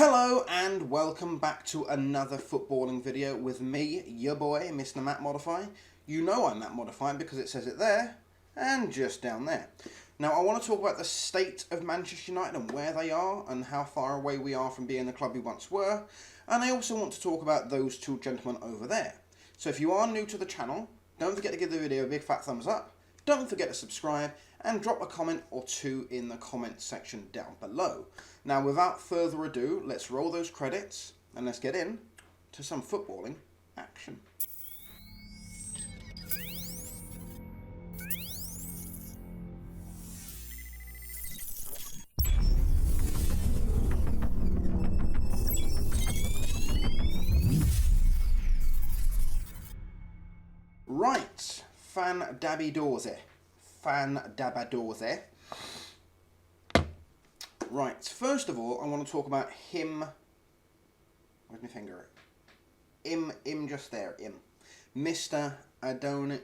Hello and welcome back to another footballing video with me, your boy, Mr. Matt Modify. You know I'm Matt Modify because it says it there and just down there. Now I want to talk about the state of Manchester United and where they are and how far away we are from being the club we once were. And I also want to talk about those two gentlemen over there. So if you are new to the channel, don't forget to give the video a big fat thumbs up. Don't forget to subscribe and drop a comment or two in the comment section down below. Now, without further ado, let's roll those credits and let's get in to some footballing action. Right, Fandabidorze. Right, first of all, I want to talk about him. Where's my finger? Just there, Mr. Odion.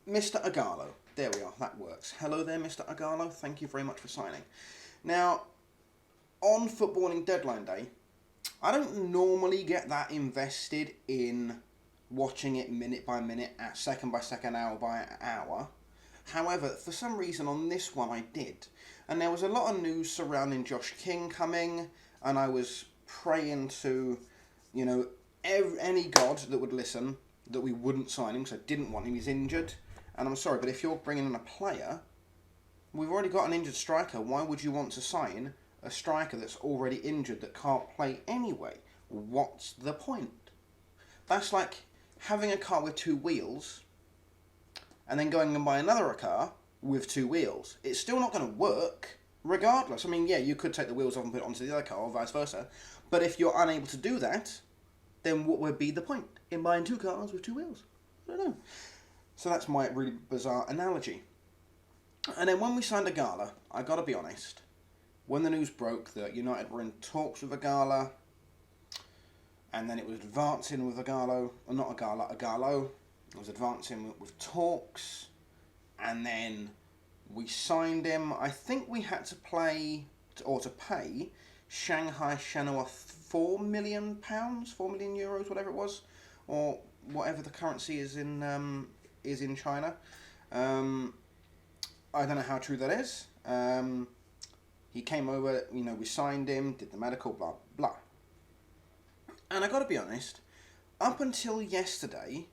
Mr. Ighalo. There we are, that works. Hello there, Mr. Ighalo. Thank you very much for signing. Now, on footballing deadline day, I don't normally get that invested in watching it minute by minute, second by second, hour by hour. However, for some reason on this one I did. And there was a lot of news surrounding Josh King coming, and I was praying to, you know, any god that would listen that we wouldn't sign him because I didn't want him. He's injured. And I'm sorry, but if you're bringing in a player, we've already got an injured striker. Why would you want to sign a striker that's already injured that can't play anyway? What's the point? That's like having a car with two wheels and then going and buy another car with two wheels. It's still not going to work regardless. I mean, yeah, you could take the wheels off and put it onto the other car or vice versa. But if you're unable to do that, then what would be the point in buying two cars with two wheels? I don't know. So that's my really bizarre analogy. And then when we signed Ighalo, I got to be honest, when the news broke that United were in talks with Ighalo, and then it was advancing with Ighalo, or not Ighalo. It was advancing with talks, and then we signed him. I think we had to pay Shanghai Shenhua £4 million, €4 million, whatever it was, or whatever the currency is in China. I don't know how true that is. He came over, you know, we signed him, did the medical, blah blah. And I got to be honest, up until yesterday,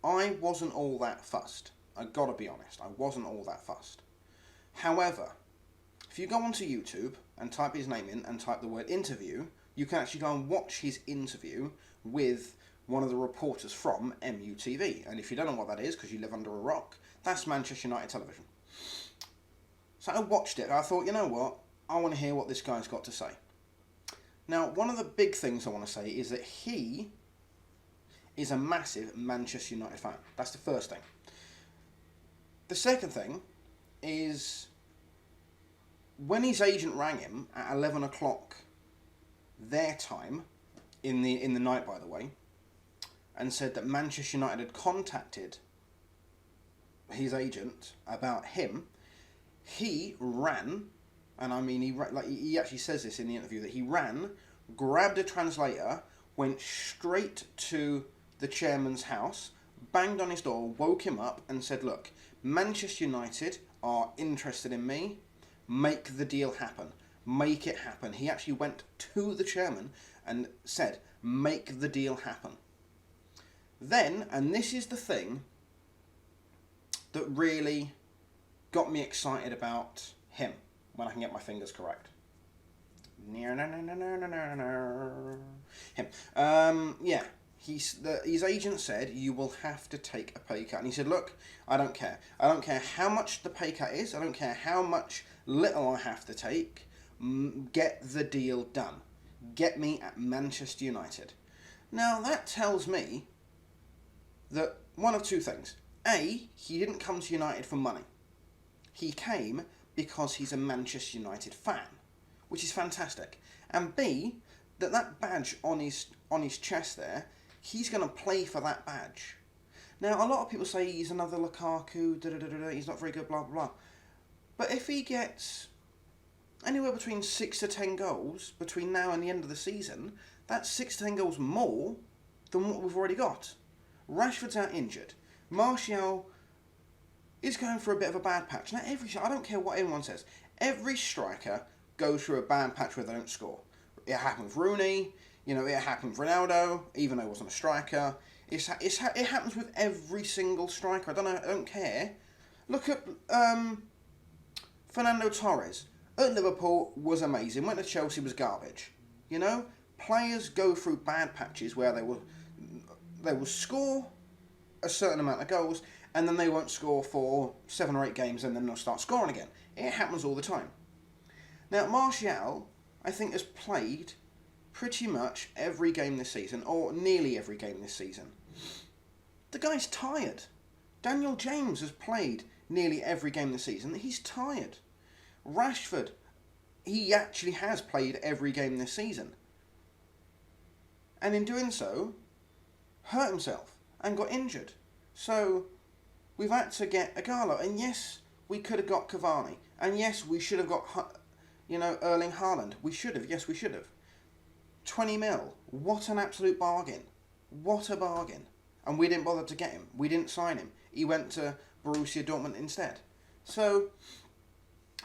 I wasn't all that fussed. I got to be honest, I wasn't all that fussed. However, if you go onto YouTube and type his name in and type the word interview, you can actually go and watch his interview with one of the reporters from MUTV. And if you don't know what that is, because you live under a rock, that's Manchester United Television. So I watched it, and I thought, you know what, I want to hear what this guy's got to say. Now, one of the big things I want to say is that he is a massive Manchester United fan. That's the first thing. The second thing is when his agent rang him at 11 o'clock their time, in the night by the way, and said that Manchester United had contacted his agent about him, he ran. And I mean, he actually says this in the interview, that he ran, grabbed a translator, went straight to the chairman's house, banged on his door, woke him up and said, look, Manchester United are interested in me, make the deal happen, make it happen. He actually went to the chairman and said, make the deal happen. Then, and this is the thing that really got me excited about him, when I can get my fingers correct. Him. Yeah. His agent said, you will have to take a pay cut. And he said, look, I don't care. I don't care how much the pay cut is. I don't care how much little I have to take. Get the deal done. Get me at Manchester United. Now, that tells me that one of two things. A, he didn't come to United for money. He came because he's a Manchester United fan, which is fantastic. And B, that badge on his chest there, he's going to play for that badge. Now, a lot of people say he's another Lukaku, he's not very good, blah, blah, blah. But if he gets anywhere between 6 to 10 goals between now and the end of the season. That's 6 to 10 goals more than what we've already got. Rashford's out injured. Martial is going for a bit of a bad patch. Now, I don't care what anyone says. Every striker goes through a bad patch where they don't score. It happened with Rooney. It happened with Ronaldo, even though he wasn't a striker. It happens with every single striker. I don't care. Look at Fernando Torres. At Liverpool was amazing. Went to Chelsea, was garbage. Players go through bad patches where they will score a certain amount of goals, and then they won't score for 7 or 8 games, and then they'll start scoring again. It happens all the time. Now, Martial, I think, has played pretty much every game this season, or nearly every game this season. The guy's tired. Daniel James has played nearly every game this season. He's tired. Rashford, he actually has played every game this season. And in doing so, hurt himself and got injured. So, we've had to get Ighalo. And yes, we could have got Cavani. And yes, we should have got, Erling Haaland. We should have. Yes, we should have. 20 mil. What an absolute bargain. What a bargain. And we didn't bother to get him. We didn't sign him. He went to Borussia Dortmund instead. So,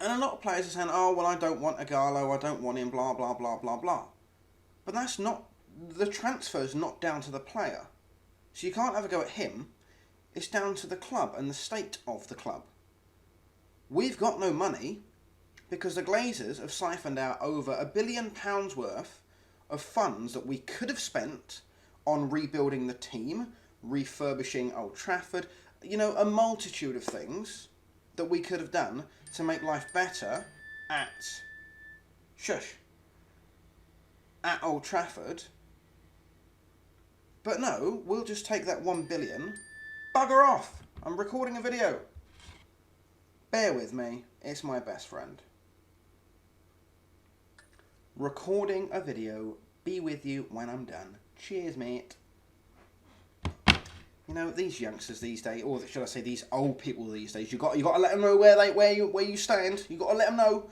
and a lot of players are saying, oh, well, I don't want Ighalo, I don't want him, blah, blah, blah, blah, blah. But that's not, the transfer's not down to the player. So you can't have a go at him. It's down to the club and the state of the club. We've got no money because the Glazers have siphoned out over £1 billion worth of funds that we could have spent on rebuilding the team, refurbishing Old Trafford, a multitude of things that we could have done to make life better at Old Trafford. But no, we'll just take that 1 billion, bugger off. I'm recording a video. Bear with me, it's my best friend. Recording a video, be with you when I'm done. Cheers, mate. These youngsters these days, or should I say these old people these days, you got to let them know where you stand. You got to let them know.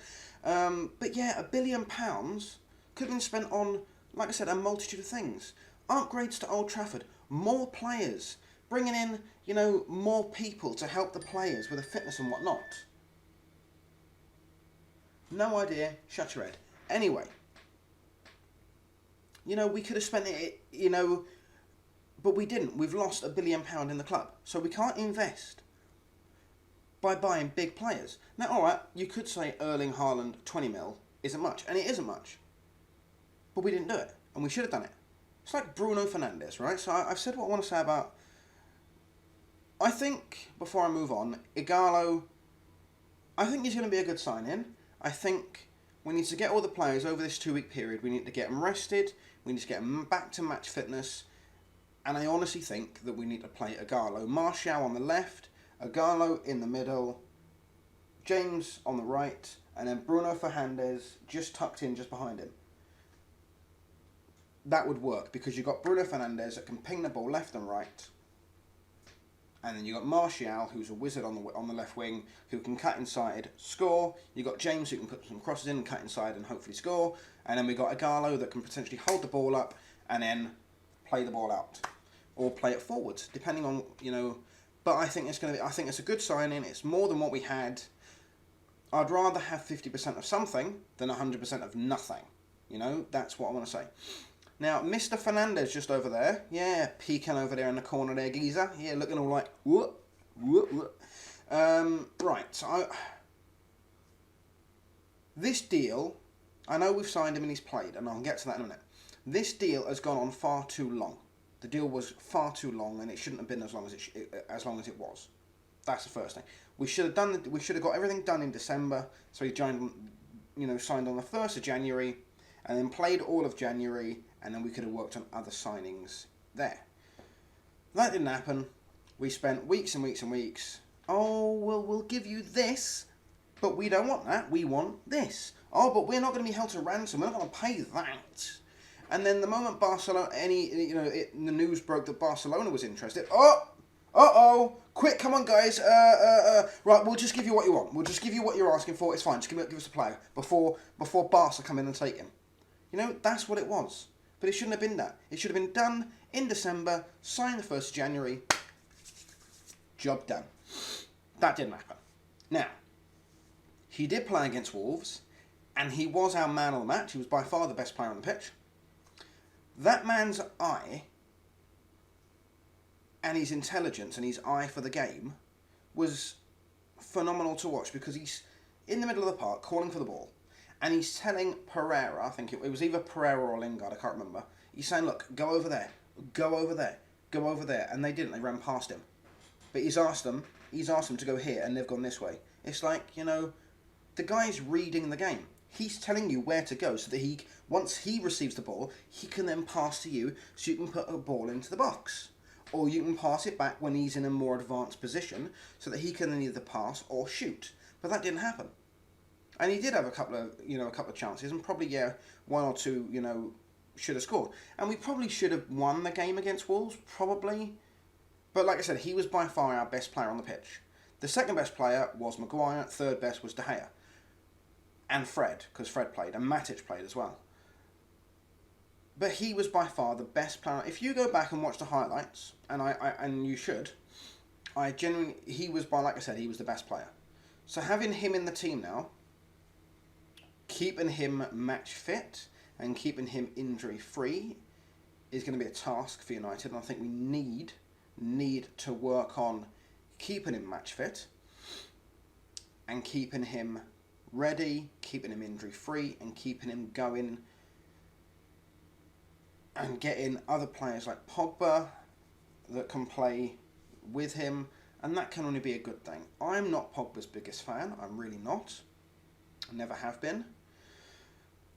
But yeah, £1 billion could have been spent on, like I said, a multitude of things. Upgrades to Old Trafford, more players, bringing in, more people to help the players with the fitness and whatnot. No idea. Shut your head. Anyway, we could have spent it, but we didn't. We've lost £1 billion in the club. So we can't invest by buying big players. Now, alright, you could say Erling Haaland 20 mil isn't much, and it isn't much. But we didn't do it, and we should have done it. It's like Bruno Fernandes, right? So I've said what I want to say about... I think, before I move on, Ighalo, I think he's going to be a good sign-in. I think we need to get all the players over this 2-week period. We need to get them rested. We need to get them back to match fitness. And I honestly think that we need to play Ighalo. Martial on the left, Ighalo in the middle, James on the right, and then Bruno Fernandes just tucked in just behind him. That would work because you've got Bruno Fernandes that can ping the ball left and right. And then you've got Martial, who's a wizard on the left wing, who can cut inside, score. You've got James, who can put some crosses in and cut inside and hopefully score. And then we've got Ighalo that can potentially hold the ball up and then play the ball out. Or play it forwards, depending on, But I think it's a good signing. It's more than what we had. I'd rather have 50% of something than 100% of nothing. That's what I want to say. Now, Mr. Fernandes just over there. Yeah, peeking over there in the corner there, geezer. Yeah, looking all like, whoop, whoop, whoop. Right, so this deal, I know we've signed him and he's played, and I'll get to that in a minute. This deal has gone on far too long. The deal was far too long, and it shouldn't have been as long as it was. That's the first thing. We should have got everything done in December, so he signed on the 1st of January, and then played all of January, and then we could have worked on other signings there. That didn't happen. We spent weeks and weeks and weeks. Oh, well, we'll give you this, but we don't want that. We want this. Oh, but we're not going to be held to ransom. We're not going to pay that. And then the moment Barcelona, the news broke that Barcelona was interested. Oh, Uh-oh. Quick, come on, guys. Right, we'll just give you what you want. We'll just give you what you're asking for. It's fine. Just give us a player before Barca come in and take him. You know, that's what it was. But it shouldn't have been that. It should have been done in December, signed the 1st of January. Job done. That didn't happen. Now, he did play against Wolves, and he was our man of the match. He was by far the best player on the pitch. That man's eye and his intelligence and his eye for the game was phenomenal to watch, because he's in the middle of the park calling for the ball, and he's telling Pereira, I think it was either Pereira or Lingard, I can't remember, he's saying, look, go over there, go over there, go over there, and they didn't, they ran past him. But he's asked them to go here, and they've gone this way. It's like, you know, the guy's reading the game. He's telling you where to go so that once he receives the ball, he can then pass to you so you can put a ball into the box. Or you can pass it back when he's in a more advanced position so that he can then either pass or shoot. But that didn't happen. And he did have a couple of chances, and probably, one or two, should have scored. And we probably should have won the game against Wolves, probably. But like I said, he was by far our best player on the pitch. The second best player was Maguire, third best was De Gea. And Fred, because Fred played, and Matic played as well. But he was by far the best player. If you go back and watch the highlights, and you should, he was the best player. So having him in the team now, keeping him match fit and keeping him injury free is going to be a task for United, and I think we need to work on keeping him match fit and keeping him ready, keeping him injury free, and keeping him going, and getting other players like Pogba that can play with him, and that can only be a good thing. I'm not Pogba's biggest fan. I'm really not. I never have been.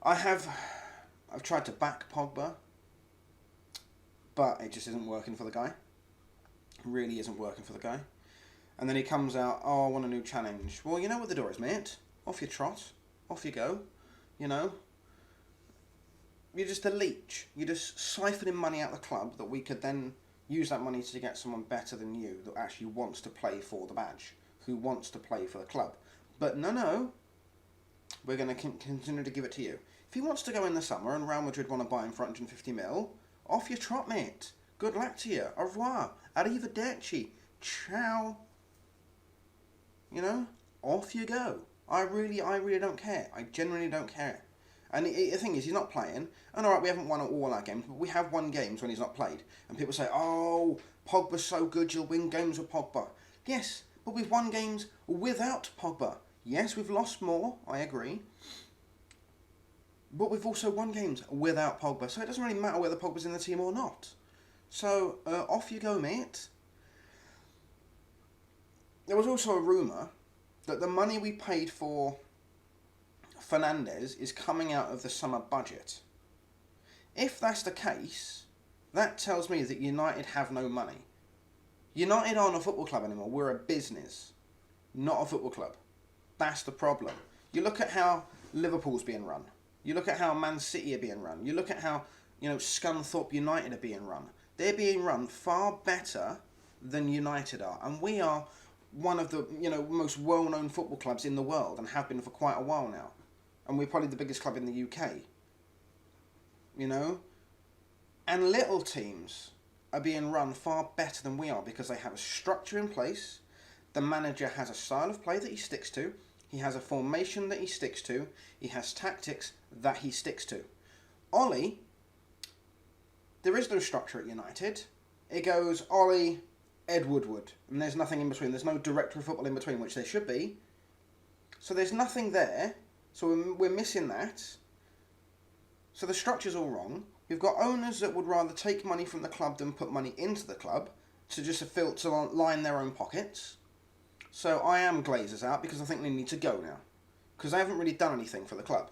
I've tried to back Pogba, but it just isn't working for the guy. It really isn't working for the guy. And then he comes out, oh, I want a new challenge. Well, you know what the door is, mate. Off you trot. Off you go. You know. You're just a leech. You're just siphoning money out of the club that we could then use that money to get someone better than you that actually wants to play for the badge, who wants to play for the club. But no. We're going to continue to give it to you. If he wants to go in the summer and Real Madrid want to buy him for 150 mil, off you trot, mate. Good luck to you. Au revoir. Arrivederci. Ciao. You know, off you go. I really don't care. I genuinely don't care. And the thing is, he's not playing. And alright, we haven't won all our games, but we have won games when he's not played. And people say, oh, Pogba's so good, you'll win games with Pogba. Yes, but we've won games without Pogba. Yes, we've lost more, I agree. But we've also won games without Pogba. So it doesn't really matter whether Pogba's in the team or not. So, off you go, mate. There was also a rumour that the money we paid for Fernandes is coming out of the summer budget. If that's the case, that tells me that United have no money. United aren't a football club anymore. We're a business, not a football club. That's the problem. You look at how Liverpool's being run. You look at how Man City are being run. You look at how, Scunthorpe United are being run. They're being run far better than United are. And we are one of the, most well-known football clubs in the world, and have been for quite a while now. And we're probably the biggest club in the UK. And little teams are being run far better than we are, because they have a structure in place. The manager has a style of play that he sticks to. He has a formation that he sticks to. He has tactics that he sticks to. Ollie, there is no structure at United. It goes Ollie, Ed Woodward, and there's nothing in between. There's no director of football in between, which there should be. So there's nothing there. So we're missing that. So the structure's all wrong. We've got owners that would rather take money from the club than put money into the club to line their own pockets. So I am Glazers out, because I think they need to go now. Because they haven't really done anything for the club.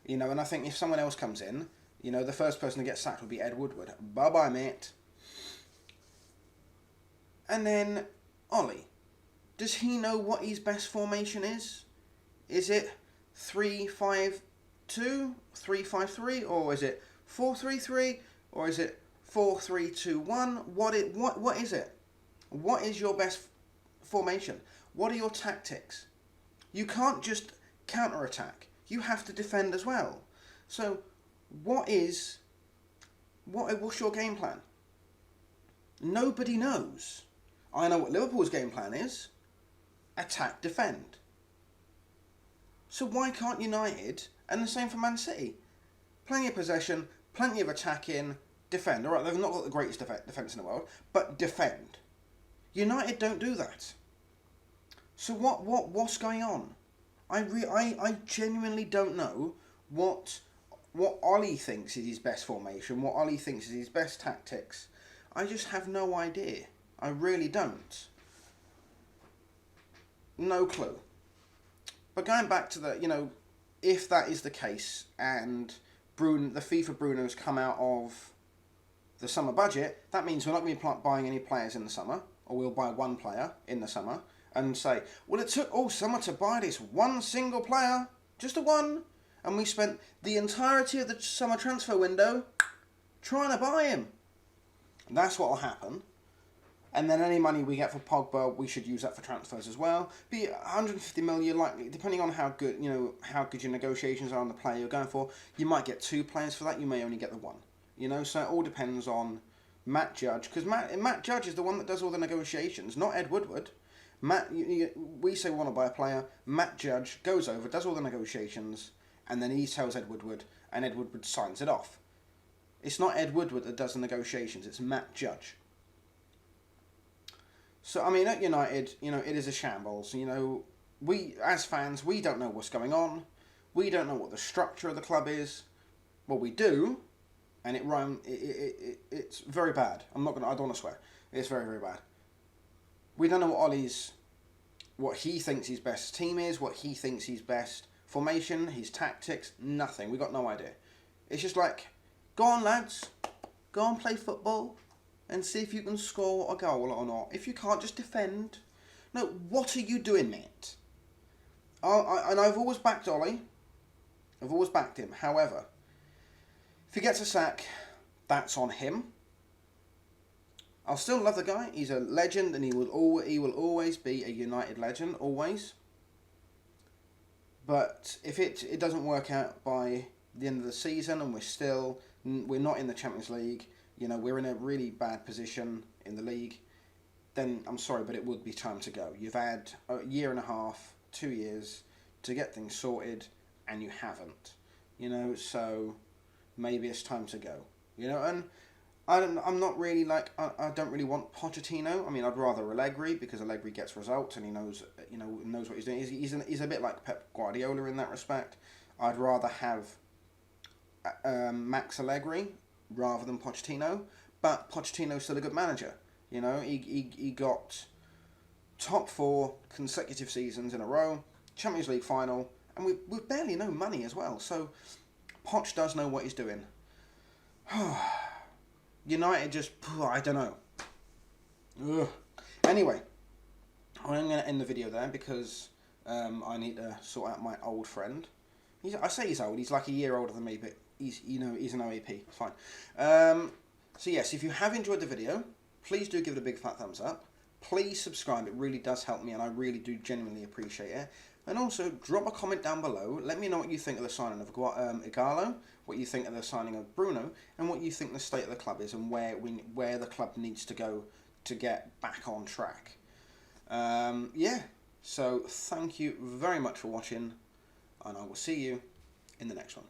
And I think if someone else comes in, the first person to get sacked will be Ed Woodward. Bye-bye, mate. And then Ollie. Does he know what his best formation is? Is it 3-5-2, 3-5-3, or is it 4-3-3, or is it 4-3-2-1? What is it? What is your best formation? What are your tactics? You can't just counter-attack. You have to defend as well. So, what's your game plan? Nobody knows. I know what Liverpool's game plan is. Attack, defend. So why can't United, and the same for Man City, plenty of possession, plenty of attacking, defend. Alright, they've not got the greatest defence in the world, but defend. United don't do that. So what's going on? I genuinely don't know what Ollie thinks is his best formation, what Ollie thinks is his best tactics. I just have no idea. I really don't. No clue. But going back to the, if that is the case and the FIFA Bruno's come out of the summer budget, that means we're not going to be buying any players in the summer, or we'll buy one player in the summer and say, well, it took all summer to buy this one single player, just a one, and we spent the entirety of the summer transfer window trying to buy him. That's what will happen. And then any money we get for Pogba, we should use that for transfers as well. Be 150 million, likely, depending on how good your negotiations are on the player you're going for. You might get 2 players for that. You may only get the 1. So it all depends on Matt Judge, because Matt Judge is the one that does all the negotiations, not Ed Woodward. We say we want to buy a player. Matt Judge goes over, does all the negotiations, and then he tells Ed Woodward, and Ed Woodward signs it off. It's not Ed Woodward that does the negotiations. It's Matt Judge. So, I mean, at United, it is a shambles. We, as fans, we don't know what's going on. We don't know what the structure of the club is. Well, we do, and it's very bad. I don't want to swear. It's very, very bad. We don't know what he thinks his best team is, what he thinks his best formation, his tactics, nothing. We got no idea. It's just like, go on, lads, go and play football and see if you can score a goal or not. If you can't, just defend. No, what are you doing, mate? And I've always backed Ollie. I've always backed him. However, if he gets a sack, that's on him. I'll still love the guy. He's a legend, and he will always be a United legend, always. But if it doesn't work out by the end of the season, and we're not in the Champions League, we're in a really bad position in the league, then I'm sorry, but it would be time to go. You've had a year and a half, 2 years to get things sorted, and you haven't. So maybe it's time to go. And I'm not really I don't really want Pochettino. I mean, I'd rather Allegri, because Allegri gets results and he knows what he's doing. He's a bit like Pep Guardiola in that respect. I'd rather have Max Allegri rather than Pochettino, but Pochettino's still a good manager. He got top 4 consecutive seasons in a row, Champions League final, and we've barely no money as well. So Poch does know what he's doing. United just, I don't know. Ugh. Anyway, I'm going to end the video there because I need to sort out my old friend. I say he's old. He's like a year older than me, but he's an OEP. Fine. So yes, if you have enjoyed the video, please do give it a big fat thumbs up. Please subscribe. It really does help me, and I really do genuinely appreciate it. And also, drop a comment down below. Let me know what you think of the signing of Ighalo, what you think of the signing of Bruno, and what you think the state of the club is, and where the club needs to go to get back on track. Yeah, so thank you very much for watching, and I will see you in the next one.